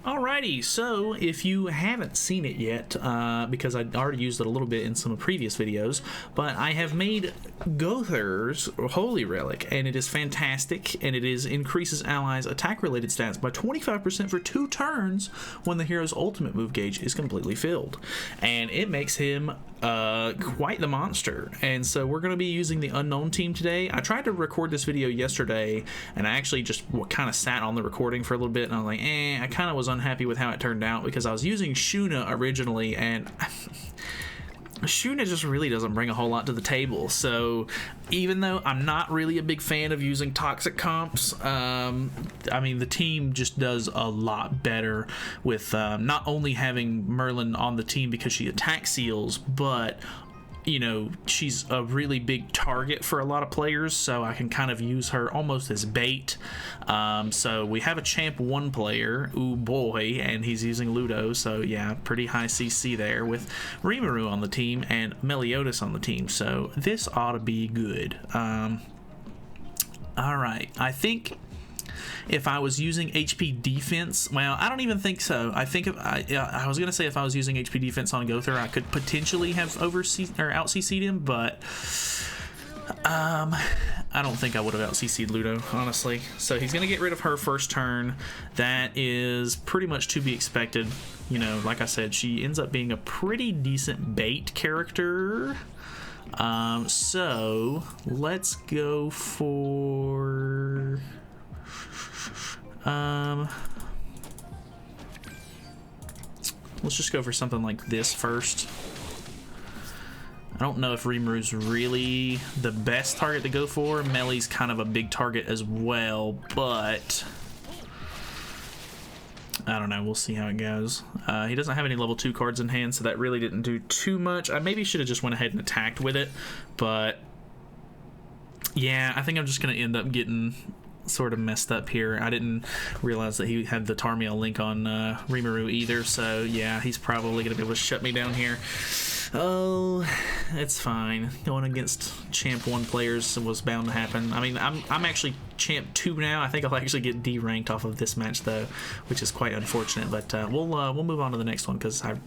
Alrighty, so if you haven't seen it yet, because I already used it a little bit in some previous videos, but I have made Gowthers Holy Relic, and it is fantastic, and it increases allies' attack-related stats by 25% for 2 turns when the hero's ultimate move gauge is completely filled, and it makes him quite the monster. And so we're going to be using the unknown team today. I tried to record this video yesterday, and I actually just kind of sat on the recording for a little bit, and I was like, I kind of was unhappy with how it turned out because I was using Shuna originally, and Shuna just really doesn't bring a whole lot to the table. So even though I'm not really a big fan of using toxic comps, I mean, the team just does a lot better with not only having Merlin on the team because she attack seals, but you know, she's a really big target for a lot of players, so I can kind of use her almost as bait. So we have a champ 1 player, ooh boy, and he's using Ludo, so yeah, pretty high CC there with Rimuru on the team and Meliodas on the team, so this ought to be good. Alright, I think if I was using HP defense, well, I don't even think so. I think if I was gonna say if I was using HP defense on Gowther, I could potentially have out CC'd him, but I don't think I would have out CC'd Ludo, honestly. So he's gonna get rid of her first turn. That is pretty much to be expected. You know, like I said, she ends up being a pretty decent bait character. So let's go for let's just go for something like this first. I don't know if Rimuru's really the best target to go for. Melly's kind of a big target as well, but I don't know. We'll see how it goes. He doesn't have any level 2 cards in hand, so that really didn't do too much. I maybe should have just went ahead and attacked with it, but yeah, I think I'm just going to end up getting sort of messed up here. I didn't realize that he had the Tarmiel link on Rimuru either, so yeah, he's probably gonna be able to shut me down here. Oh, it's fine. Going against champ 1 players was bound to happen. I mean, I'm actually champ 2 now. I think I'll actually get D ranked off of this match though, which is quite unfortunate, but we'll move on to the next one because I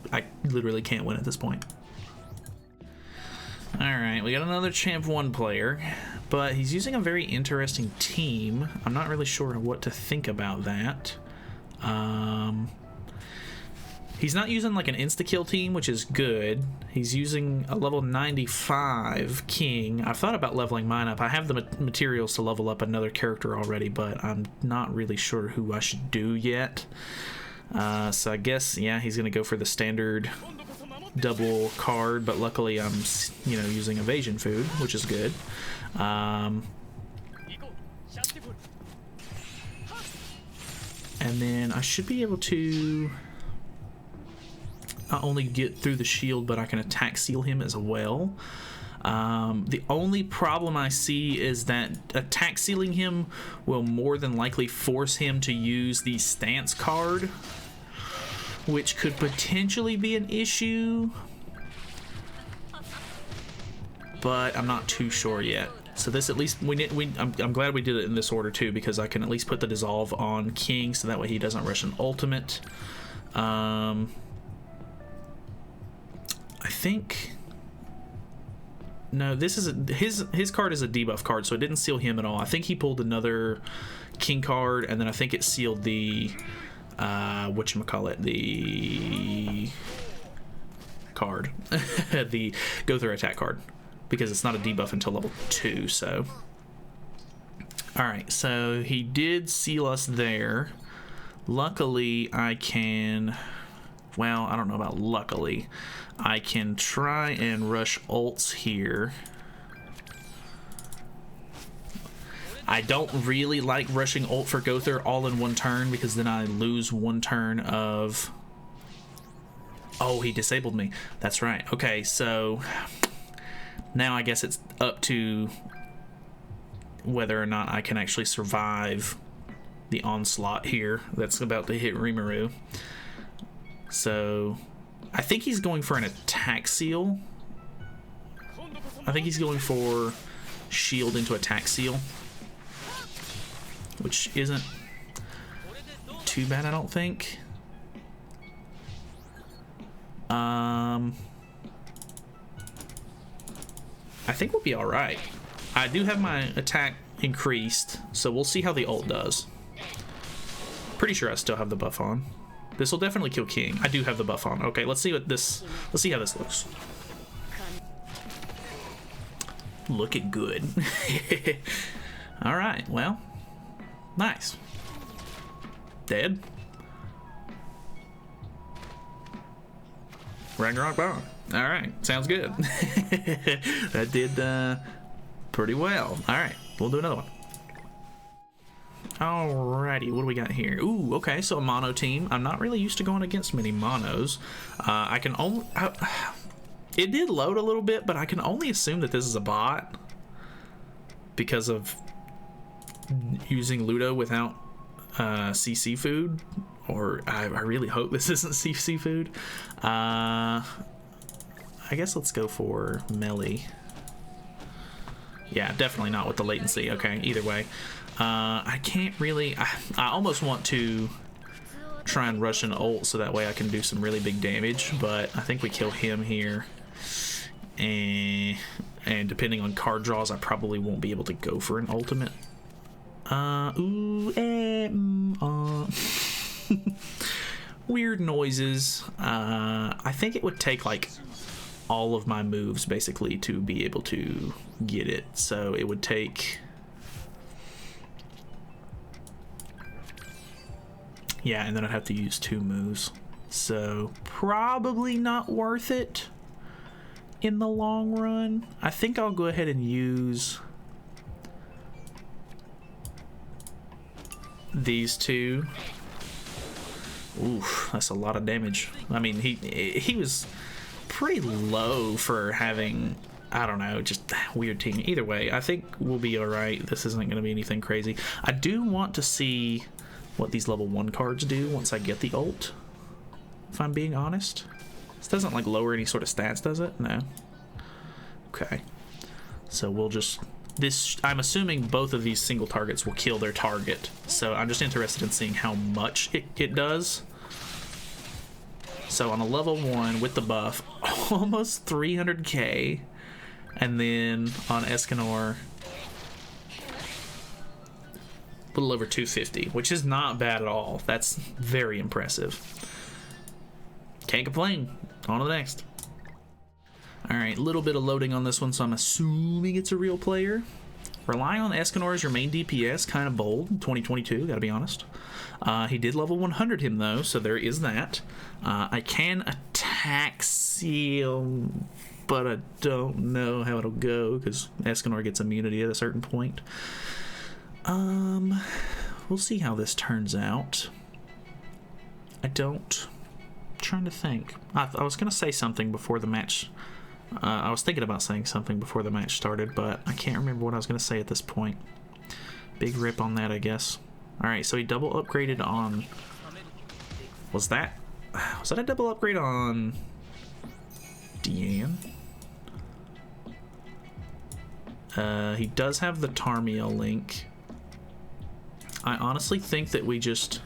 literally can't win at this point. Alright, we got another champ 1 player, but he's using a very interesting team. I'm not really sure what to think about that. He's not using like an insta-kill team, which is good. He's using a level 95 king. I've thought about leveling mine up. I have the materials to level up another character already, but I'm not really sure who I should do yet. So I guess, yeah, he's going to go for the standard double card, but luckily I'm, you know, using evasion food, which is good. And then I should be able to not only get through the shield, but I can attack seal him as well. The only problem I see is that attack sealing him will more than likely force him to use the stance card, which could potentially be an issue, but I'm not too sure yet. So this, at least I'm glad we did it in this order too, because I can at least put the dissolve on King, so that way he doesn't rush an ultimate. I think no, this is his card is a debuff card, so it didn't seal him at all. I think he pulled another King card, and then I think it sealed the whatchamacallit, the card, the Gowther attack card, because it's not a debuff until level 2. So alright, so he did seal us there. Luckily I can, well, I don't know about luckily, I can try and rush ults here. I don't really like rushing ult for Gowther all in one turn, because then I lose 1 turn of... Oh, he disabled me. That's right. Okay, so now I guess it's up to whether or not I can actually survive the onslaught here that's about to hit Rimuru. So I think he's going for an attack seal. I think he's going for shield into attack seal, which isn't too bad, I don't think. I think we'll be all right. I do have my attack increased, so we'll see how the ult does. Pretty sure I still have the buff on. This will definitely kill King. I do have the buff on. Okay, let's see how this looks. Looking good. All right, well, nice. Dead. Ragnarok Bar. All right, sounds good. That did pretty well. All right, we'll do another one. Alrighty, what do we got here? Ooh, okay, so a mono team. I'm not really used to going against many monos. I can only... it did load a little bit, but I can only assume that this is a bot because of using Ludo without CC food. Or I really hope this isn't CC food. I guess let's go for melee. Yeah, definitely not with the latency. Okay, either way. I can't really... I almost want to try and rush an ult so that way I can do some really big damage, but I think we kill him here. And depending on card draws, I probably won't be able to go for an ultimate. Weird noises. I think it would take like all of my moves basically to be able to get it. So it would take... yeah, and then I'd have to use 2 moves. So probably not worth it in the long run. I think I'll go ahead and use these 2. Oof, that's a lot of damage. I mean, he was pretty low for having, I don't know, just weird team. Either way, I think we'll be all right. This isn't going to be anything crazy. I do want to see what these level 1 cards do once I get the ult, if I'm being honest. This doesn't like lower any sort of stats, does it? No. Okay. So we'll just... this, I'm assuming both of these single targets will kill their target. So I'm just interested in seeing how much it does. So on a level 1 with the buff, almost 300k. And then on Escanor, a little over 250, which is not bad at all. That's very impressive. Can't complain. On to the next. Alright, a little bit of loading on this one, so I'm assuming it's a real player. Relying on Escanor as your main DPS, kind of bold. 2022, gotta be honest. He did level 100 him, though, so there is that. I can attack seal, but I don't know how it'll go, because Escanor gets immunity at a certain point. We'll see how this turns out. I'm trying to think. I was gonna say something before the match. I was thinking about saying something before the match started, but I can't remember what I was gonna say at this point. Big rip on that, I guess. Alright, so he double upgraded on... Was that a double upgrade on Deanne? He does have the Tarmiel link. I honestly think that we just...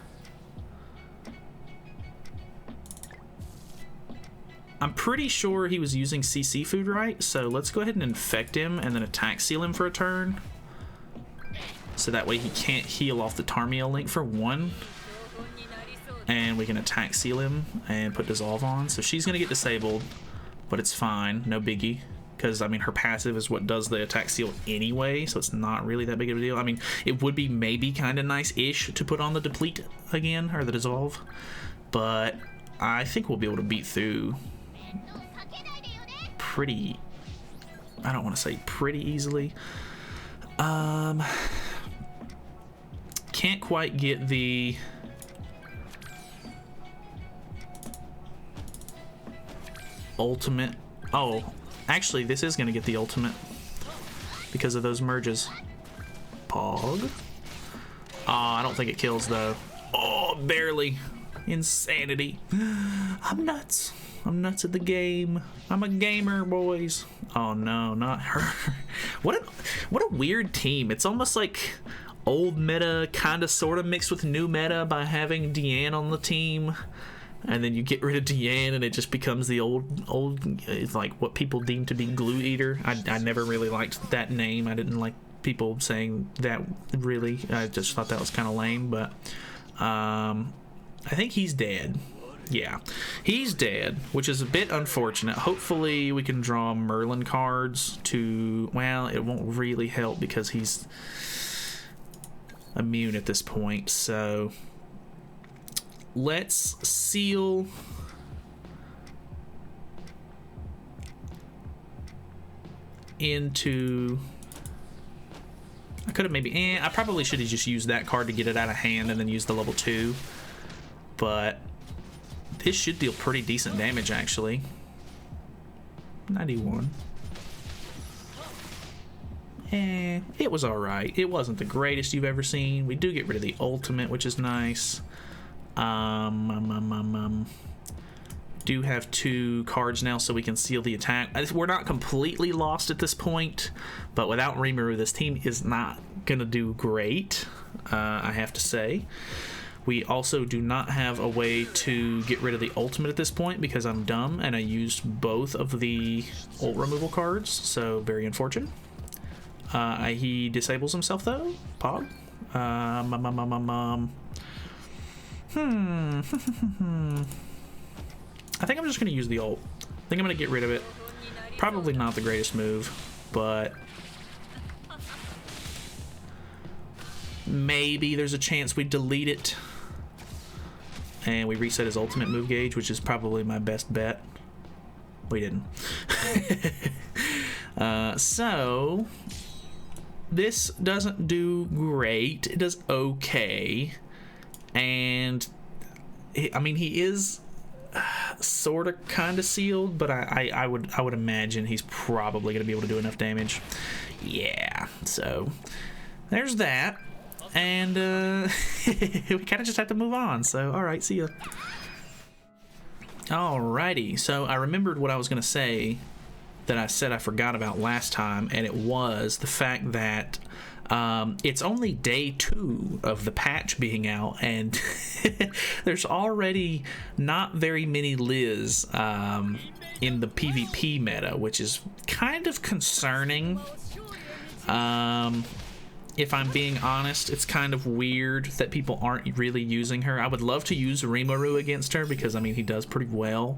I'm pretty sure he was using CC food, right? So let's go ahead and infect him and then attack seal him for a turn. So that way he can't heal off the Tarmiel link for 1. And we can attack seal him and put dissolve on. So she's going to get disabled, but it's fine. No biggie. Because, I mean, her passive is what does the attack seal anyway, so it's not really that big of a deal. I mean, it would be maybe kind of nice-ish to put on the deplete again, or the dissolve. But I think we'll be able to beat through pretty... I don't want to say pretty easily. Can't quite get the... ultimate... Oh... Actually, this is going to get the ultimate because of those merges. Pog. Oh, I don't think it kills, though. Oh, barely. Insanity. I'm nuts. I'm nuts at the game. I'm a gamer, boys. Oh, no, not her. What a weird team. It's almost like old meta kind of sort of mixed with new meta by having Deanne on the team. and then you get rid of Deanne, and it just becomes the old. It's like what people deem to be Glue Eater. I never really liked that name. I didn't like people saying that, really. I just thought that was kind of lame. But I think he's dead. Yeah, he's dead, which is a bit unfortunate. Hopefully we can draw Merlin cards to... Well, it won't really help because he's immune at this point. So let's seal into... I could have maybe... I probably should have just used that card to get it out of hand and then used the level 2. But this should deal pretty decent damage, actually. 91. It was alright. It wasn't the greatest you've ever seen. We do get rid of the ultimate, which is nice. Do have 2 cards now, so we can seal the attack. We're not completely lost at this point, but without Rimuru, this team is not gonna do great, I have to say. We also do not have a way to get rid of the ultimate at this point because I'm dumb and I used both of the ult removal cards, so very unfortunate. He disables himself though. Pog. I think I'm just going to use the ult. I think I'm going to get rid of it. Probably not the greatest move, but maybe there's a chance we delete it and we reset his ultimate move gauge, which is probably my best bet. We didn't. So this doesn't do great. It does okay, and I mean, he is sort of kind of sealed, but I would imagine he's probably going to be able to do enough damage. Yeah, so there's that. And we kind of just have to move on. So, alright, see ya. Alrighty, so I remembered what I was going to say that I said I forgot about last time, and it was the fact that it's only day 2 of the patch being out, and there's already not very many Liz in the PvP meta, which is kind of concerning. If I'm being honest, it's kind of weird that people aren't really using her. I would love to use Rimuru against her because, I mean, he does pretty well,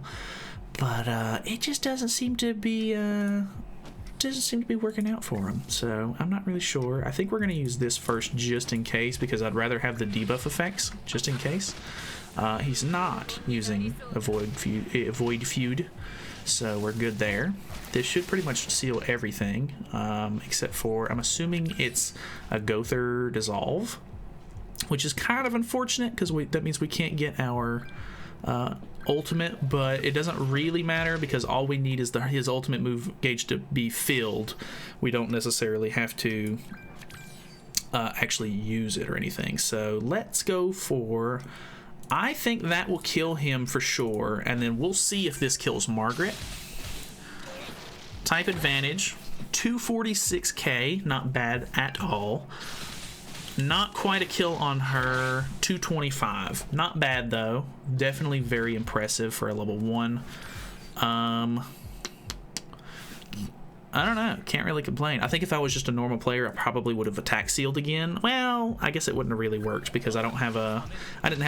but it just doesn't seem to be working out for him. So I'm not really sure. I think we're going to use this first just in case because I'd rather have the debuff effects just in case. He's not using Avoid Feud, so we're good there. This should pretty much seal everything, except for, I'm assuming it's a Gowther Dissolve, which is kind of unfortunate because that means we can't get our ultimate, but it doesn't really matter because all we need is his ultimate move gauge to be filled. We don't necessarily have to actually use it or anything. So let's go for... I think that will kill him for sure, and then we'll see if this kills Margaret. Type advantage, 246k, not bad at all. Not quite a kill on her, 225. Not bad though, definitely very impressive for a level 1. I don't know, can't really complain. I think if I was just a normal player, I probably would have attack sealed again. Well, I guess it wouldn't have really worked because I didn't have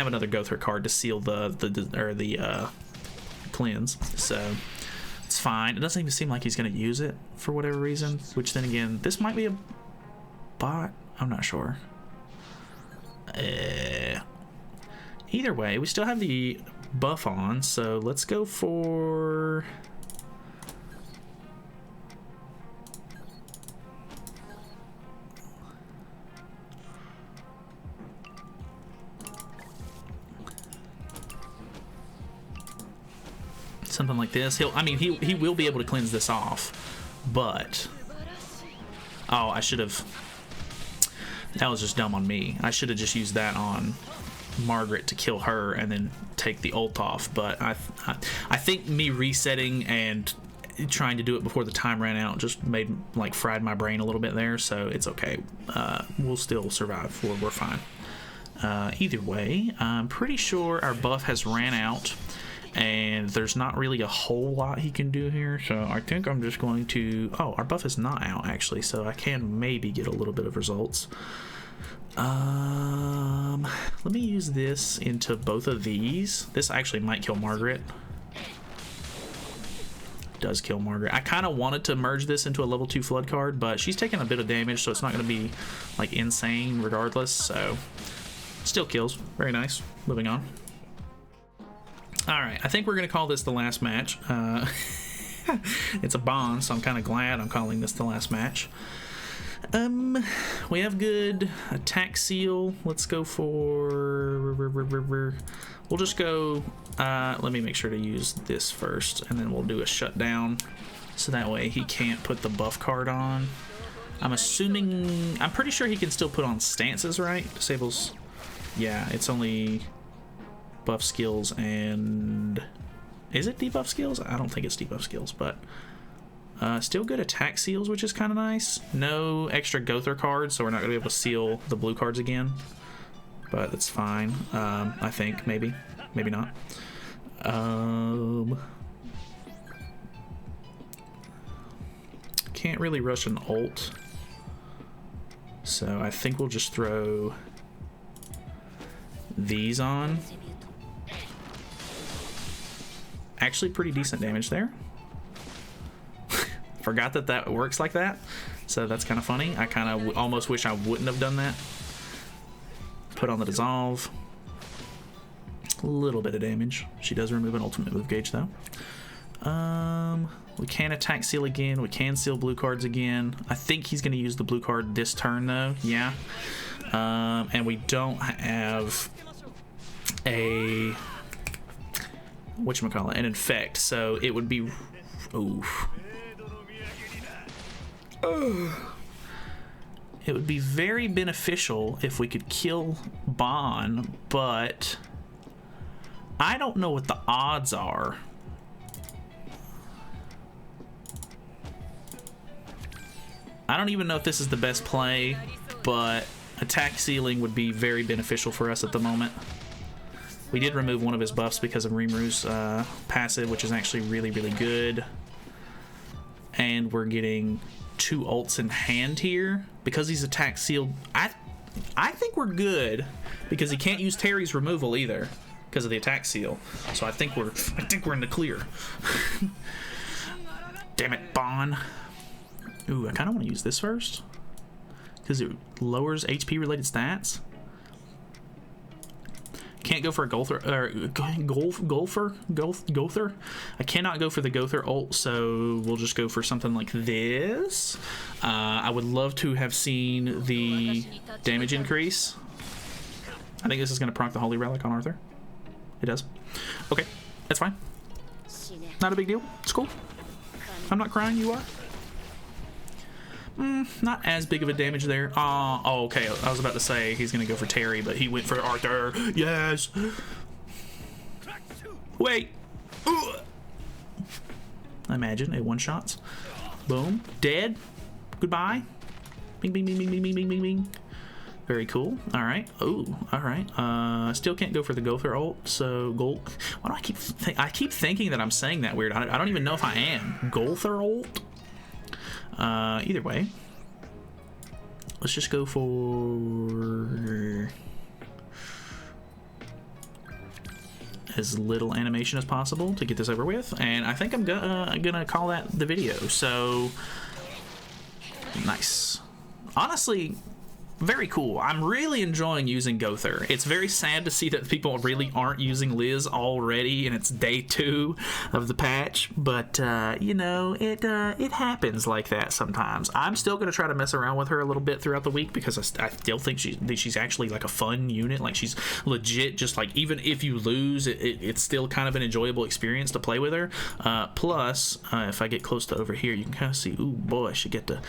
another Gowther card to seal the cleanse. So it's fine. It doesn't even seem like he's going to use it for whatever reason, which then again, this might be a bot. I'm not sure. Either way, we still have the buff on, so let's go for... something like this. He will be able to cleanse this off, but oh, I should have. That was just dumb on me. I should have just used that on Margaret to kill her and then take the ult off. But I think me resetting and trying to do it before the time ran out just fried my brain a little bit there. So it's okay. We'll still survive. We're fine. Either way, I'm pretty sure our buff has ran out, and there's not really a whole lot he can do here, so I think I'm just going to... Oh, our buff is not out, actually, so I can maybe get a little bit of results. Let me use this into both of these. This actually might kill Margaret. Does kill Margaret. I kind of wanted to merge this into a level 2 flood card, but she's taking a bit of damage, so it's not going to be like insane regardless, so still kills. Very nice. Moving on. Alright, I think we're going to call this the last match. It's a bond, so I'm kind of glad I'm calling this the last match. We have good attack seal. Let's go for... We'll just go... let me make sure to use this first, and then we'll do a shutdown, so that way he can't put the buff card on. I'm assuming... I'm pretty sure he can still put on stances, right? Disables... Yeah, it's only... buff skills and... Is it debuff skills? I don't think it's debuff skills, but... still good attack seals, which is kind of nice. No extra Gowther cards, so we're not going to be able to seal the blue cards again. But it's fine, I think, maybe. Maybe not. Can't really rush an ult. So I think we'll just throw these on. Actually pretty decent damage there. Forgot that that works like that, so that's kind of funny. I kind of almost wish I wouldn't have done that. Put on the dissolve. A little bit of damage. She does remove an ultimate move gauge though. We can attack seal again. We can seal blue cards again. I think he's going to use the blue card this turn though. Yeah. And we don't have a whatchamacallit, an infect, so it would be... Oof. It would be very beneficial if we could kill Bon, but I don't know what the odds are. I don't even know if this is the best play, but attack sealing would be very beneficial for us at the moment. We did remove one of his buffs because of Rimuru's passive, which is actually really, really good. And we're getting 2 ults in hand here. Because he's attack sealed, I think we're good, because he can't use Terry's removal either because of the attack seal. So I think we're in the clear. Damn it, Bon. Ooh, I kind of want to use this first because it lowers HP related stats. Can't go for a Gowther, Gowther. I cannot go for the Gowther ult, so we'll just go for something like this. I would love to have seen the damage increase. I think this is going to proc the Holy Relic on Arthur. It does. Okay, that's fine. Not a big deal. It's cool. I'm not crying, you are? Not as big of a damage there. Oh, okay. I was about to say he's gonna go for Terry, but he went for Arthur. Yes. Wait. Imagine it one-shots. Boom. Dead. Goodbye. Bing, bing, bing, bing, bing, bing, bing, bing, bing. Very cool. All right. Oh, all right. Still can't go for the Gowther ult. So Gulk. Why do I keep thinking that I'm saying that weird? I don't even know if I am. Gowther ult. Either way, let's just go for as little animation as possible to get this over with, and I think I'm gonna call that the video. So nice. Honestly, very cool. I'm really enjoying using Gowther. It's very sad to see that people really aren't using Liz already, and it's day 2 of the patch. But you know, it happens like that sometimes. I'm still gonna try to mess around with her a little bit throughout the week because I still think she's actually like a fun unit. Like she's legit. Just like even if you lose, it's still kind of an enjoyable experience to play with her. Plus, if I get close to over here, you can kind of see. Ooh boy, she get to.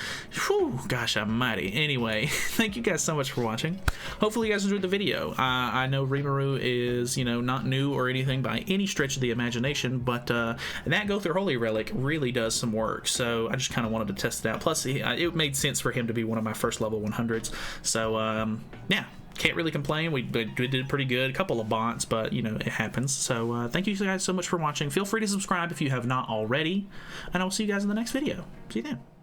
Whew, gosh almighty. Anyway, thank you guys so much for watching. Hopefully you guys enjoyed the video. I know Rimuru is, you know, not new or anything by any stretch of the imagination, but that Gowther Holy Relic really does some work, so I just kind of wanted to test it out. Plus, it made sense for him to be one of my first level 100s. So, yeah, can't really complain. We did pretty good. A couple of bots, but you know, it happens. So thank you guys so much for watching. Feel free to subscribe if you have not already, and I will see you guys in the next video. See you then.